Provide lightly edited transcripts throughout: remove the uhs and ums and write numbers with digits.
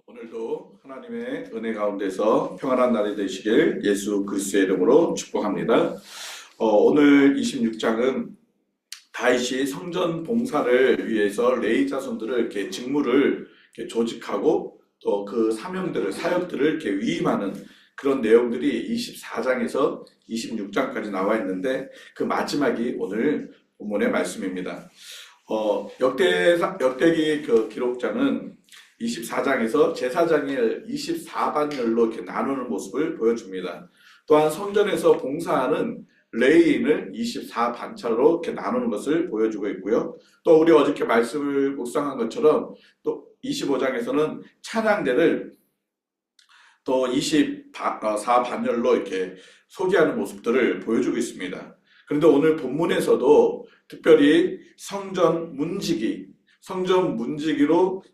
오늘도 하나님의 은혜 가운데서 평안한 날이 되시길 예수 그리스도의 이름으로 축복합니다. 오늘 26장은 다윗이 성전 봉사를 위해서 레위 자손들을 이렇게 직무를 이렇게 조직하고 또 그 사명들을 사역들을 이렇게 위임하는 그런 내용들이 24장에서 26장까지 나와 있는데 그 마지막이 오늘 본문의 말씀입니다. 역대기 그 기록자는 24장에서 제사장을 24반열로 이렇게 나누는 모습을 보여줍니다. 또한 성전에서 봉사하는 레위인을 24반차로 이렇게 나누는 것을 보여주고 있고요. 또 우리 어저께 말씀을 묵상한 것처럼 또 25장에서는 찬양대를 또 24반열로 이렇게 소개하는 모습들을 보여주고 있습니다. 그런데 오늘 본문에서도 특별히 성전 문지기로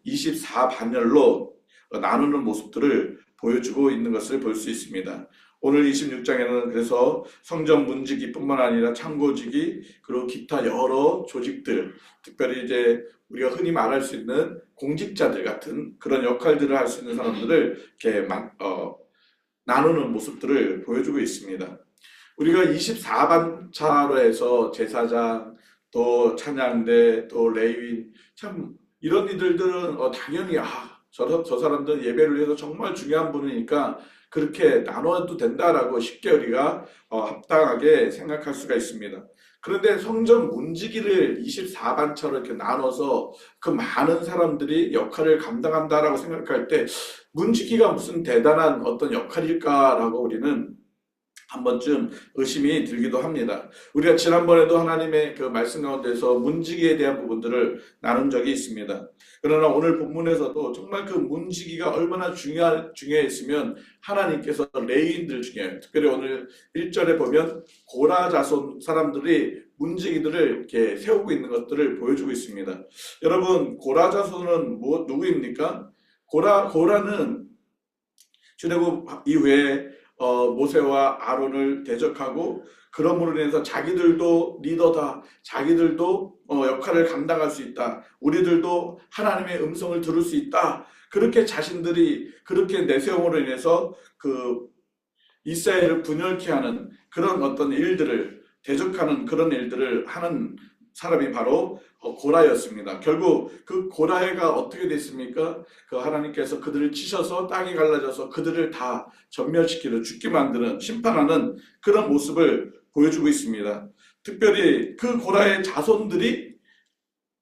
24반열로 나누는 모습들을 보여주고 있는 것을 볼 수 있습니다. 오늘 26장에는 그래서 성전 문지기뿐만 아니라 창고지기 그리고 기타 여러 조직들, 특별히 이제 우리가 흔히 말할 수 있는 공직자들 같은 그런 역할들을 할 수 있는 사람들을 이렇게 나누는 모습들을 보여주고 있습니다. 우리가 24반차로 해서 제사장, 또 찬양대, 또 레위인, 참 이런 이들은 당연히 저 사람들은 예배를 위해서 정말 중요한 분이니까 그렇게 나눠도 된다라고 쉽게 우리가 합당하게 생각할 수가 있습니다. 그런데 성전 문지기를 24반차로 이렇게 나눠서 그 많은 사람들이 역할을 감당한다라고 생각할 때 문지기가 무슨 대단한 어떤 역할일까라고 우리는 한 번쯤 의심이 들기도 합니다. 우리가 지난번에도 하나님의 그 말씀 가운데서 문지기에 대한 부분들을 나눈 적이 있습니다. 그러나 오늘 본문에서도 정말 그 문지기가 얼마나 중요했으면 하나님께서 레위인들 중에 특별히 오늘 1절에 보면 고라 자손 사람들이 문지기들을 이렇게 세우고 있는 것들을 보여주고 있습니다. 여러분, 고라 자손은 누구입니까? 고라는 출애굽 이후에 모세와 아론을 대적하고 그러므로 인해서 자기들도 리더다, 자기들도 역할을 감당할 수 있다, 우리들도 하나님의 음성을 들을 수 있다, 그렇게 자신들이 그렇게 내세움으로 인해서 그 이스라엘을 분열케 하는 그런 어떤 일들을 대적하는 그런 일들을 하는 사람이 바로 고라였습니다. 결국 그 고라가 어떻게 됐습니까? 그 하나님께서 그들을 치셔서 땅이 갈라져서 그들을 다 전멸시키는, 죽게 만드는, 심판하는 그런 모습을 보여주고 있습니다. 특별히 그 고라의 자손들이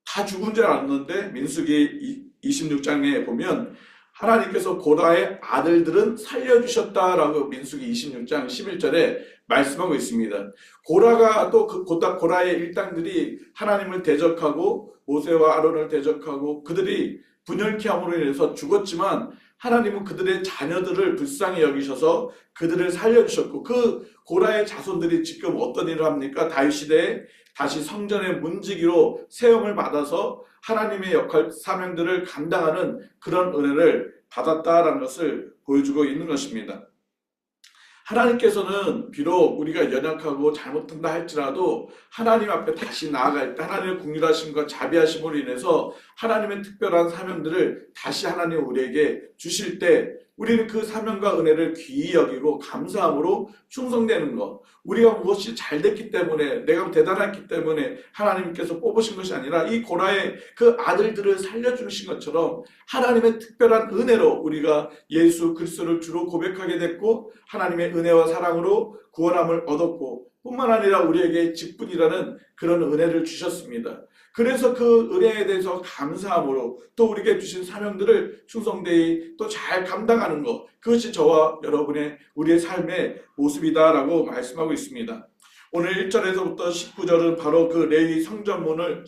다 죽은 줄 알았는데 민수기 26장에 보면 하나님께서 고라의 아들들은 살려주셨다라고 민수기 26장 11절에 말씀하고 있습니다. 고라가 또 그 고라의 일당들이 하나님을 대적하고 모세와 아론을 대적하고 그들이 분열케 함으로 인해서 죽었지만 하나님은 그들의 자녀들을 불쌍히 여기셔서 그들을 살려주셨고 그 고라의 자손들이 지금 어떤 일을 합니까? 다윗 시대에 다시 성전의 문지기로 세움을 받아서 하나님의 역할 사명들을 감당하는 그런 은혜를 받았다라는 것을 보여주고 있는 것입니다. 하나님께서는 비록 우리가 연약하고 잘못한다 할지라도 하나님 앞에 다시 나아갈 때 하나님의 긍휼하심과 자비하심으로 인해서 하나님의 특별한 사명들을 다시 하나님 우리에게 주실 때 우리는 그 사명과 은혜를 귀히 여기고 감사함으로 충성되는 것, 우리가 무엇이 잘 됐기 때문에 내가 대단했기 때문에 하나님께서 뽑으신 것이 아니라 이 고라의 그 아들들을 살려주신 것처럼 하나님의 특별한 은혜로 우리가 예수 그리스도를 주로 고백하게 됐고 하나님의 은혜와 사랑으로 구원함을 얻었고 뿐만 아니라 우리에게 직분이라는 그런 은혜를 주셨습니다. 그래서 그 은혜에 대해서 감사함으로 또 우리에게 주신 사명들을 충성되이 또 잘 감당하는 것, 그것이 저와 여러분의 우리의 삶의 모습이다라고 말씀하고 있습니다. 오늘 1절에서부터 19절은 바로 그 레위 성전문을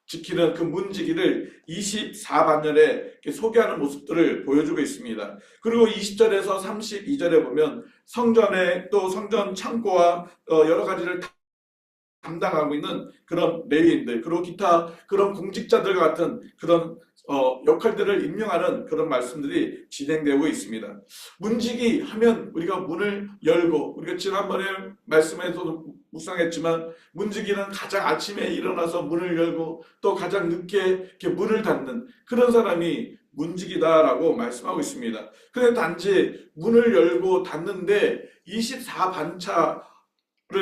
지키는 그 문지기를 24반열에 소개하는 모습들을 보여주고 있습니다. 그리고 20절에서 32절에 보면 성전에 또 성전 창고와 여러 가지를 감당하고 있는 그런 레위인들, 그리고 기타 그런 공직자들 같은 그런 역할들을 임명하는 그런 말씀들이 진행되고 있습니다. 문지기 하면 우리가 문을 열고, 우리가 지난번에 말씀에서도 묵상했지만 문지기는 가장 아침에 일어나서 문을 열고 또 가장 늦게 이렇게 문을 닫는 그런 사람이 문지기다라고 말씀하고 있습니다. 근데 단지 문을 열고 닫는데 24반차를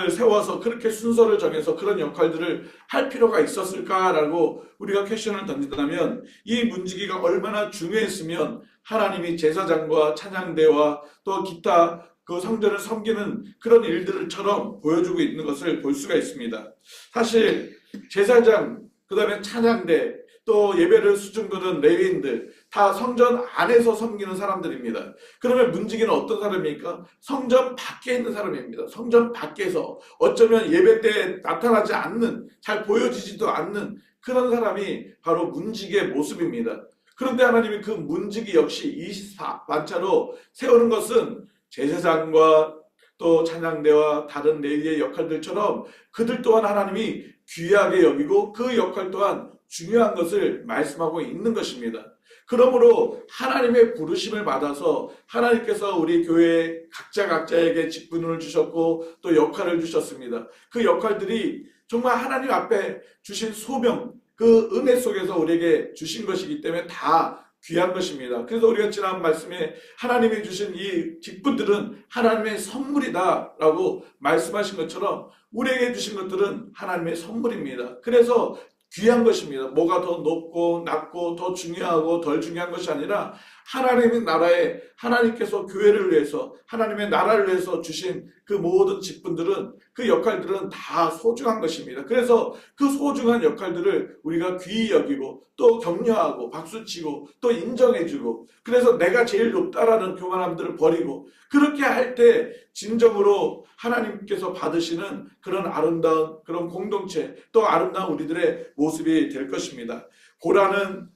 세워서 그렇게 순서를 정해서 그런 역할들을 할 필요가 있었을까라고 우리가 퀘션을 던진다면, 이 문지기가 얼마나 중요했으면 하나님이 제사장과 찬양대와 또 기타 그 성전을 섬기는 그런 일들처럼 보여주고 있는 것을 볼 수가 있습니다. 사실 제사장, 그 다음에 찬양대, 또 예배를 수중두는 레위인들 다 성전 안에서 섬기는 사람들입니다. 그러면 문지기는 어떤 사람입니까? 성전 밖에 있는 사람입니다. 성전 밖에서 어쩌면 예배 때 나타나지 않는, 잘 보여지지도 않는 그런 사람이 바로 문지기의 모습입니다. 그런데 하나님이 그 문지기 역시 24반차로 세우는 것은 제사장과 또 찬양대와 다른 레위의 역할들처럼 그들 또한 하나님이 귀하게 여기고 그 역할 또한 중요한 것을 말씀하고 있는 것입니다. 그러므로 하나님의 부르심을 받아서 하나님께서 우리 교회 각자에게 직분을 주셨고 또 역할을 주셨습니다. 그 역할들이 정말 하나님 앞에 주신 소명, 그 은혜 속에서 우리에게 주신 것이기 때문에 다 귀한 것입니다. 그래서 우리가 지난 말씀에 하나님이 주신 이 직분들은 하나님의 선물이다라고 말씀하신 것처럼 우리에게 주신 것들은 하나님의 선물입니다. 그래서 귀한 것입니다. 뭐가 더 높고 낮고 더 중요하고 덜 중요한 것이 아니라 하나님의 나라에, 하나님께서 교회를 위해서, 하나님의 나라를 위해서 주신 그 모든 직분들은, 그 역할들은 다 소중한 것입니다. 그래서 그 소중한 역할들을 우리가 귀히 여기고 또 격려하고 박수치고 또 인정해주고, 그래서 내가 제일 높다라는 교만함들을 버리고, 그렇게 할 때 진정으로 하나님께서 받으시는 그런 아름다운 그런 공동체, 또 아름다운 우리들의 모습이 될 것입니다. 고라는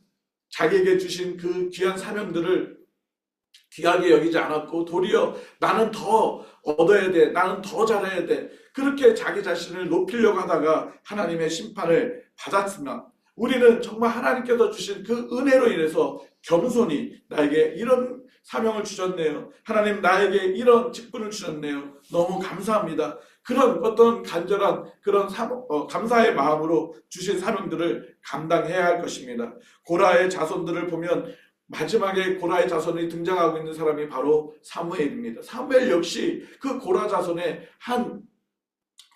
자기에게 주신 그 귀한 사명들을 귀하게 여기지 않았고 도리어 나는 더 얻어야 돼, 나는 더 잘해야 돼, 그렇게 자기 자신을 높이려고 하다가 하나님의 심판을 받았으나, 우리는 정말 하나님께서 주신 그 은혜로 인해서 겸손히 나에게 이런 사명을 주셨네요, 하나님 나에게 이런 직분을 주셨네요, 너무 감사합니다, 그런 어떤 간절한 그런 감사의 마음으로 주신 사명들을 감당해야 할 것입니다. 고라의 자손들을 보면 마지막에 고라의 자손이 등장하고 있는 사람이 바로 사무엘입니다. 사무엘 역시 그 고라 자손의 한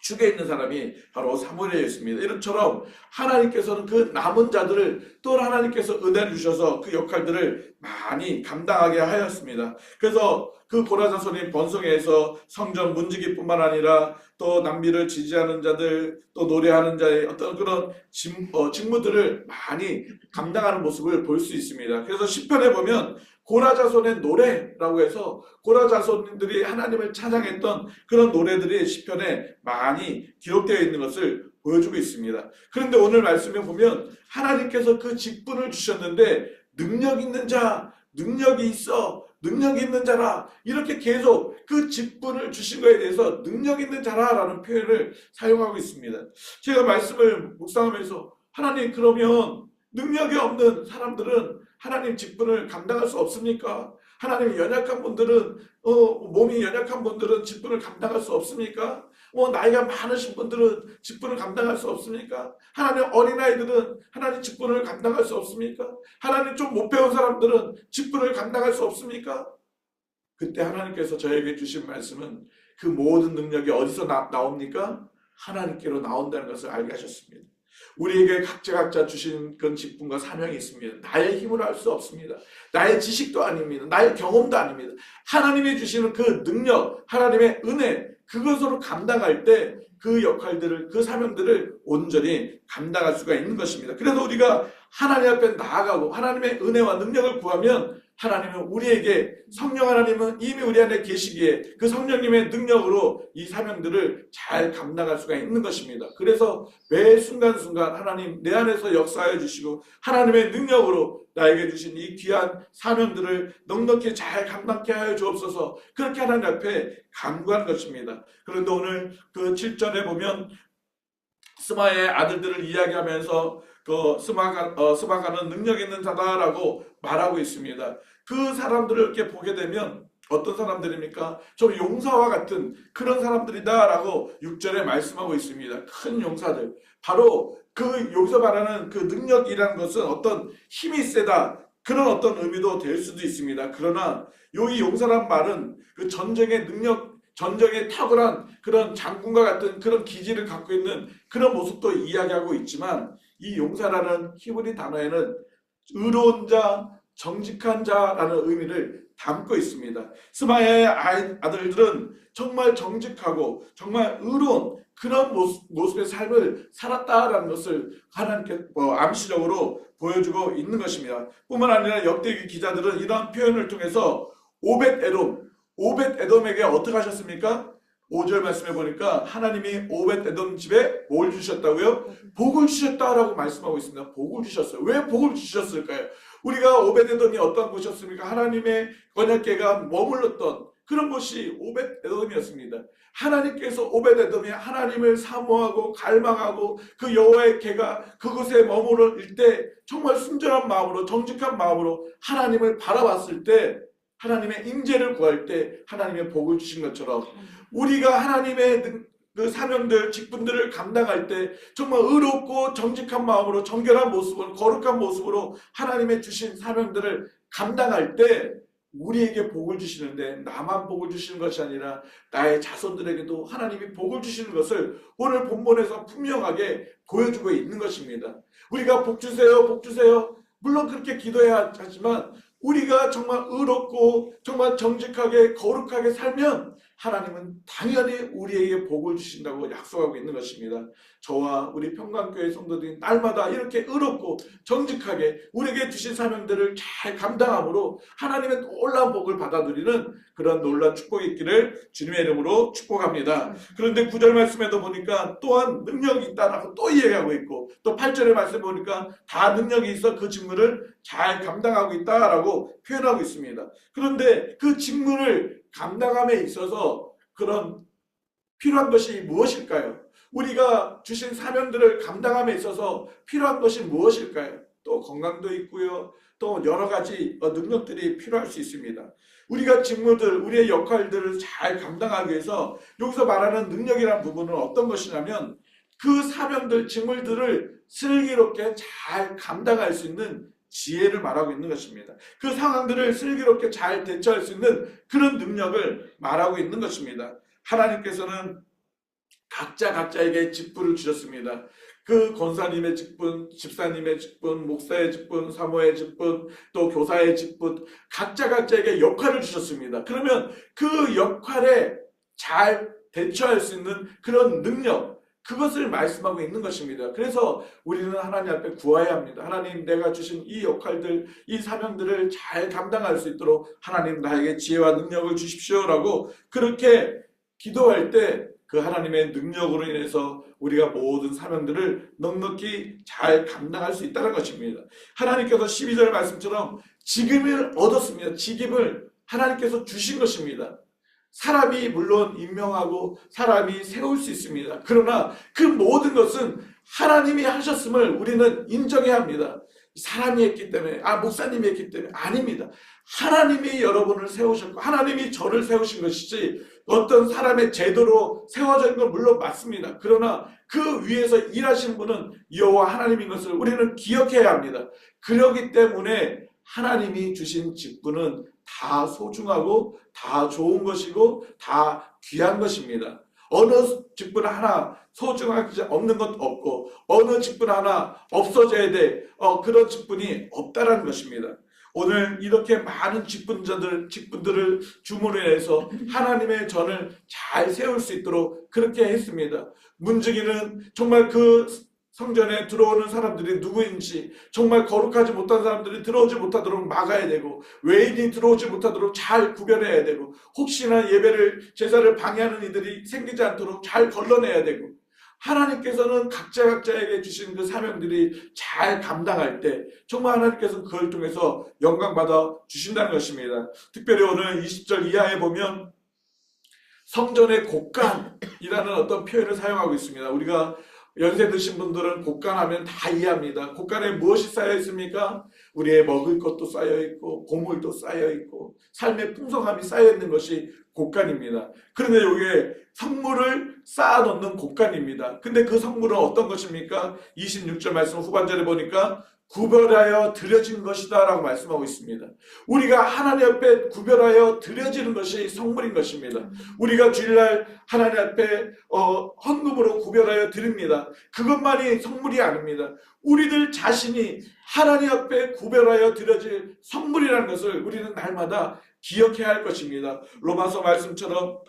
축에 있는 사람이 바로 사무엘이었습니다. 이런처럼 하나님께서는 그 남은 자들을 또 하나님께서 은혜를 주셔서 그 역할들을 많이 감당하게 하였습니다. 그래서 그 고라 자손이 번성해서 성전 문지기뿐만 아니라 또 낭비를 지지하는 자들, 또 노래하는 자의 어떤 그런 직무들을 많이 감당하는 모습을 볼 수 있습니다. 그래서 시편에 보면 고라 자손의 노래라고 해서 고라 자손들이 하나님을 찬양했던 그런 노래들이 시편에 많이 기록되어 있는 것을 보여주고 있습니다. 그런데 오늘 말씀에 보면 하나님께서 그 직분을 주셨는데 능력 있는 자, 능력이 있어, 능력 있는 자라, 이렇게 계속 그 직분을 주신 것에 대해서 능력 있는 자라라는 표현을 사용하고 있습니다. 제가 말씀을 묵상하면서 하나님, 그러면 능력이 없는 사람들은 하나님 직분을 감당할 수 없습니까? 하나님, 연약한 분들은 몸이 연약한 분들은 직분을 감당할 수 없습니까? 나이가 많으신 분들은 직분을 감당할 수 없습니까? 하나님, 어린아이들은 하나님 직분을 감당할 수 없습니까? 하나님, 좀 못 배운 사람들은 직분을 감당할 수 없습니까? 그때 하나님께서 저에게 주신 말씀은 그 모든 능력이 어디서 나옵니까? 하나님께로 나온다는 것을 알게 하셨습니다. 우리에게 각자 주신 그런 직분과 사명이 있습니다. 나의 힘으로 할 수 없습니다. 나의 지식도 아닙니다. 나의 경험도 아닙니다. 하나님이 주시는 그 능력, 하나님의 은혜, 그것으로 감당할 때 그 역할들을, 그 사명들을 온전히 감당할 수가 있는 것입니다. 그래서 우리가 하나님 앞에 나아가고 하나님의 은혜와 능력을 구하면 하나님은 우리에게, 성령 하나님은 이미 우리 안에 계시기에 그 성령님의 능력으로 이 사명들을 잘 감당할 수가 있는 것입니다. 그래서 매 순간순간 하나님 내 안에서 역사해 주시고 하나님의 능력으로 나에게 주신 이 귀한 사명들을 넉넉히 잘 감당케 하여 주옵소서, 그렇게 하나님 앞에 간구한 것입니다. 그런데 오늘 그 7절에 보면 스마의 아들들을 이야기하면서 스마가는 능력 있는 자다라고 말하고 있습니다. 그 사람들을 이렇게 보게 되면 어떤 사람들입니까? 좀 용사와 같은 그런 사람들이다라고 6절에 말씀하고 있습니다. 큰 용사들. 바로 그 여기서 말하는 그 능력이라는 것은 어떤 힘이 세다, 그런 어떤 의미도 될 수도 있습니다. 그러나 여기 용사란 말은 그 전쟁의 능력, 전쟁에 탁월한 그런 장군과 같은 그런 기질을 갖고 있는 그런 모습도 이야기하고 있지만, 이 용사라는 히브리 단어에는 의로운 자, 정직한 자라는 의미를 담고 있습니다. 스마야의 아들들은 정말 정직하고 정말 의로운 그런 모습의 삶을 살았다라는 것을 하나님께 암시적으로 보여주고 있는 것입니다. 뿐만 아니라 역대기 기자들은 이러한 표현을 통해서 오벳 에돔에게 어떻게 하셨습니까? 5절 말씀해 보니까 하나님이 오벳 에돔 집에 뭘 주셨다고요? 복을 주셨다라고 말씀하고 있습니다. 복을 주셨어요. 왜 복을 주셨을까요? 우리가 오벳 에돔이 어떤 곳이었습니까? 하나님의 언약궤가 머물렀던 그런 곳이 오벳 에돔이었습니다. 하나님께서 오벳 에돔이 하나님을 사모하고 갈망하고 그 여호와의 궤가 그곳에 머무를 때 정말 순전한 마음으로, 정직한 마음으로 하나님을 바라봤을 때, 하나님의 임재를 구할 때 하나님의 복을 주신 것처럼, 우리가 하나님의 그 사명들, 직분들을 감당할 때 정말 의롭고 정직한 마음으로, 정결한 모습으로, 거룩한 모습으로 하나님의 주신 사명들을 감당할 때 우리에게 복을 주시는데, 나만 복을 주시는 것이 아니라 나의 자손들에게도 하나님이 복을 주시는 것을 오늘 본문에서 분명하게 보여주고 있는 것입니다. 우리가 복 주세요, 복 주세요, 물론 그렇게 기도해야 하지만 우리가 정말 의롭고 정말 정직하게 거룩하게 살면 하나님은 당연히 우리에게 복을 주신다고 약속하고 있는 것입니다. 저와 우리 평강교회 성도들이 날마다 이렇게 의롭고 정직하게 우리에게 주신 사명들을 잘 감당함으로 하나님의 놀라운 복을 받아들이는 그런 놀라운 축복이 있기를 주님의 이름으로 축복합니다. 그런데 9절 말씀에도 보니까 또한 능력이 있다라고 또 이야기하고 있고, 또 8절의 말씀 보니까 다 능력이 있어 그 직무를 잘 감당하고 있다라고 표현하고 있습니다. 그런데 그 직무를 감당함에 있어서 그런 필요한 것이 무엇일까요? 우리가 주신 사명들을 감당함에 있어서 필요한 것이 무엇일까요? 또 건강도 있고요. 또 여러 가지 능력들이 필요할 수 있습니다. 우리가 직무들, 우리의 역할들을 잘 감당하기 위해서 여기서 말하는 능력이라는 부분은 어떤 것이냐면, 그 사명들, 직무들을 슬기롭게 잘 감당할 수 있는 지혜를 말하고 있는 것입니다. 그 상황들을 슬기롭게 잘 대처할 수 있는 그런 능력을 말하고 있는 것입니다. 하나님께서는 각자에게 직분을 주셨습니다. 그 권사님의 직분, 집사님의 직분, 목사의 직분, 사모의 직분, 또 교사의 직분, 각자에게 역할을 주셨습니다. 그러면 그 역할에 잘 대처할 수 있는 그런 능력, 그것을 말씀하고 있는 것입니다. 그래서 우리는 하나님 앞에 구해야 합니다. 하나님, 내가 주신 이 역할들, 이 사명들을 잘 감당할 수 있도록 하나님 나에게 지혜와 능력을 주십시오라고 그렇게 기도할 때 그 하나님의 능력으로 인해서 우리가 모든 사명들을 넉넉히 잘 감당할 수 있다는 것입니다. 하나님께서 12절 말씀처럼 직임을 얻었습니다. 직임을 하나님께서 주신 것입니다. 사람이 물론 임명하고 사람이 세울 수 있습니다. 그러나 그 모든 것은 하나님이 하셨음을 우리는 인정해야 합니다. 사람이 했기 때문에, 목사님이 했기 때문에 아닙니다. 하나님이 여러분을 세우셨고 하나님이 저를 세우신 것이지 어떤 사람의 제도로 세워져 있는 건 물론 맞습니다. 그러나 그 위에서 일하시는 분은 여호와 하나님인 것을 우리는 기억해야 합니다. 그렇기 때문에 하나님이 주신 직분은 다 소중하고 다 좋은 것이고 다 귀한 것입니다. 어느 직분 하나 소중하지 없는 것 없고 어느 직분 하나 없어져야 돼, 그런 직분이 없다라는 것입니다. 오늘 이렇게 많은 직분들을 줌으로 인해서 하나님의 전을 잘 세울 수 있도록 그렇게 했습니다. 문지기는 정말 그 성전에 들어오는 사람들이 누구인지, 정말 거룩하지 못한 사람들이 들어오지 못하도록 막아야 되고, 외인이 들어오지 못하도록 잘 구별해야 되고, 혹시나 예배를, 제사를 방해하는 이들이 생기지 않도록 잘 걸러내야 되고, 하나님께서는 각자에게 주신 그 사명들이 잘 감당할 때 정말 하나님께서는 그걸 통해서 영광받아 주신다는 것입니다. 특별히 오늘 20절 이하에 보면 성전의 곡간이라는 어떤 표현을 사용하고 있습니다. 우리가 연세 드신 분들은 곡간하면 다 이해합니다. 곡간에 무엇이 쌓여 있습니까? 우리의 먹을 것도 쌓여 있고 보물도 쌓여 있고 삶의 풍성함이 쌓여 있는 것이 곡간입니다. 그런데 여기에 성물을 쌓아 놓는 곡간입니다. 근데 그 성물은 어떤 것입니까? 26절 말씀 후반절에 보니까 구별하여 드려진 것이다 라고 말씀하고 있습니다. 우리가 하나님 앞에 구별하여 드려지는 것이 성물인 것입니다. 우리가 주일날 하나님 앞에 헌금으로 구별하여 드립니다. 그것만이 성물이 아닙니다. 우리들 자신이 하나님 앞에 구별하여 드려질 성물이라는 것을 우리는 날마다 기억해야 할 것입니다. 로마서 말씀처럼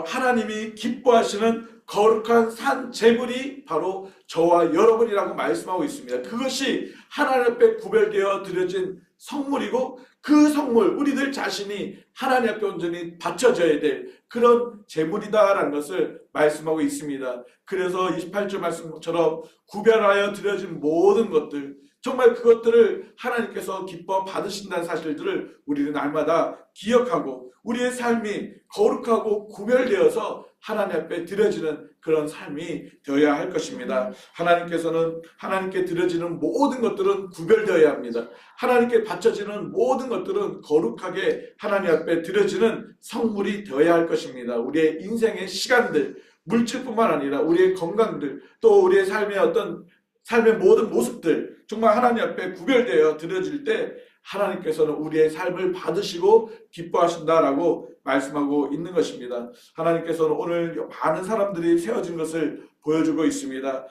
하나님이 기뻐하시는 거룩한 산 제물이 바로 저와 여러분이라고 말씀하고 있습니다. 그것이 하나님 앞에 구별되어 드려진 성물이고 그 성물, 우리들 자신이 하나님 앞에 온전히 바쳐져야 될 그런 제물이다라는 것을 말씀하고 있습니다. 그래서 28절 말씀처럼 구별하여 드려진 모든 것들, 정말 그것들을 하나님께서 기뻐 받으신다는 사실들을 우리는 날마다 기억하고 우리의 삶이 거룩하고 구별되어서 하나님 앞에 드려지는 그런 삶이 되어야 할 것입니다. 하나님께서는 하나님께 드려지는 모든 것들은 구별되어야 합니다. 하나님께 바쳐지는 모든 것들은 거룩하게 하나님 앞에 드려지는 성물이 되어야 할 것입니다. 우리의 인생의 시간들, 물질뿐만 아니라 우리의 건강들, 또 우리의 삶의 모든 모습들 정말 하나님 앞에 구별되어 드려질 때 하나님께서는 우리의 삶을 받으시고 기뻐하신다라고 말씀하고 있는 것입니다. 하나님께서는 오늘 많은 사람들이 세워진 것을 보여주고 있습니다.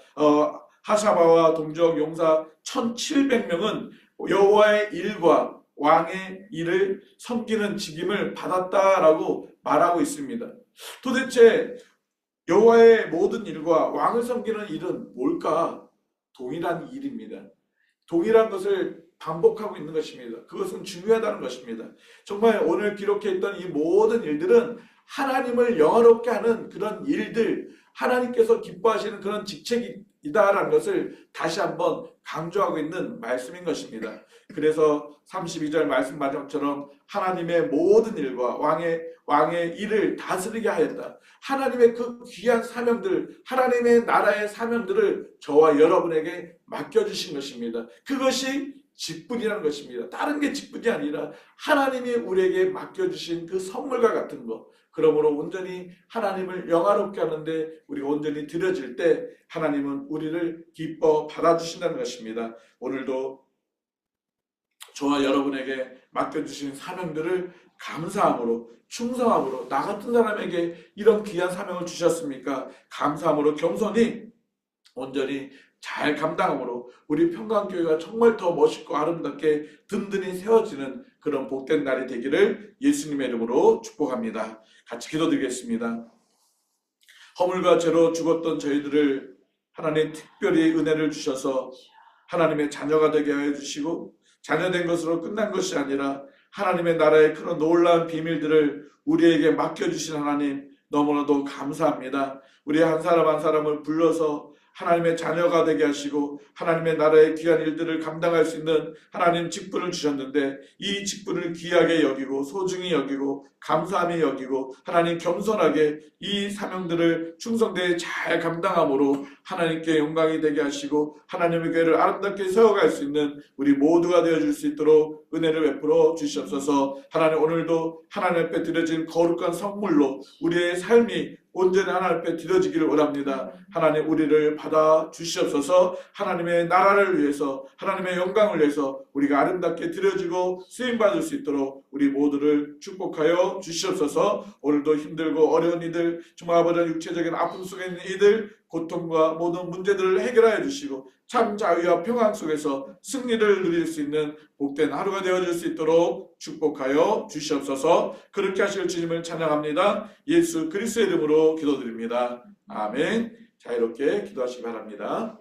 하샤바와 동족 용사 1700명은 여호와의 일과 왕의 일을 섬기는 직임을 받았다라고 말하고 있습니다. 도대체 여호와의 모든 일과 왕을 섬기는 일은 뭘까? 동일한 일입니다. 동일한 것을 반복하고 있는 것입니다. 그것은 중요하다는 것입니다. 정말 오늘 기록해 있던 이 모든 일들은 하나님을 영화롭게 하는 그런 일들, 하나님께서 기뻐하시는 그런 직책이다라는 것을 다시 한번 강조하고 있는 말씀인 것입니다. 그래서 32절 말씀 마지막처럼 하나님의 모든 일과 왕의 일을 다스리게 하였다. 하나님의 그 귀한 사명들, 하나님의 나라의 사명들을 저와 여러분에게 맡겨주신 것입니다. 그것이 직분이라는 것입니다. 다른 게 직분이 아니라 하나님이 우리에게 맡겨주신 그 선물과 같은 것. 그러므로 온전히 하나님을 영화롭게 하는데 우리가 온전히 드려질 때 하나님은 우리를 기뻐 받아주신다는 것입니다. 오늘도 저와 여러분에게 맡겨주신 사명들을 감사함으로 충성함으로 나 같은 사람에게 이런 귀한 사명을 주셨습니까? 감사함으로 겸손히 온전히 잘 감당함으로 우리 평강교회가 정말 더 멋있고 아름답게 든든히 세워지는 그런 복된 날이 되기를 예수님의 이름으로 축복합니다. 같이 기도드리겠습니다. 허물과 죄로 죽었던 저희들을 하나님 특별히 은혜를 주셔서 하나님의 자녀가 되게 하여 주시고 자녀된 것으로 끝난 것이 아니라 하나님의 나라의 그런 놀라운 비밀들을 우리에게 맡겨주신 하나님 너무나도 감사합니다. 우리 한 사람 한 사람을 불러서 하나님의 자녀가 되게 하시고 하나님의 나라의 귀한 일들을 감당할 수 있는 하나님 직분을 주셨는데 이 직분을 귀하게 여기고 소중히 여기고 감사함이 여기고 하나님 겸손하게 이 사명들을 충성되게 잘 감당함으로 하나님께 영광이 되게 하시고 하나님의 교회를 아름답게 세워갈 수 있는 우리 모두가 되어줄 수 있도록 은혜를 베풀어 주시옵소서. 하나님 오늘도 하나님 앞에 드려진 거룩한 선물로 우리의 삶이 온전히 하나님 앞에 드려지기를 원합니다. 하나님 우리를 받아 주시옵소서. 하나님의 나라를 위해서 하나님의 영광을 위해서 우리가 아름답게 드려지고 쓰임받을 수 있도록 우리 모두를 축복하여 주시옵소서. 오늘도 힘들고 어려운 이들 정말 아버지 육체적인 아픔 속에 있는 이들 고통과 모든 문제들을 해결하여 주시고 참 자유와 평안 속에서 승리를 누릴 수 있는 복된 하루가 되어줄 수 있도록 축복하여 주시옵소서. 그렇게 하실 주님을 찬양합니다. 예수 그리스도의 이름으로 기도드립니다. 아멘. 자, 이렇게 기도하시기 바랍니다.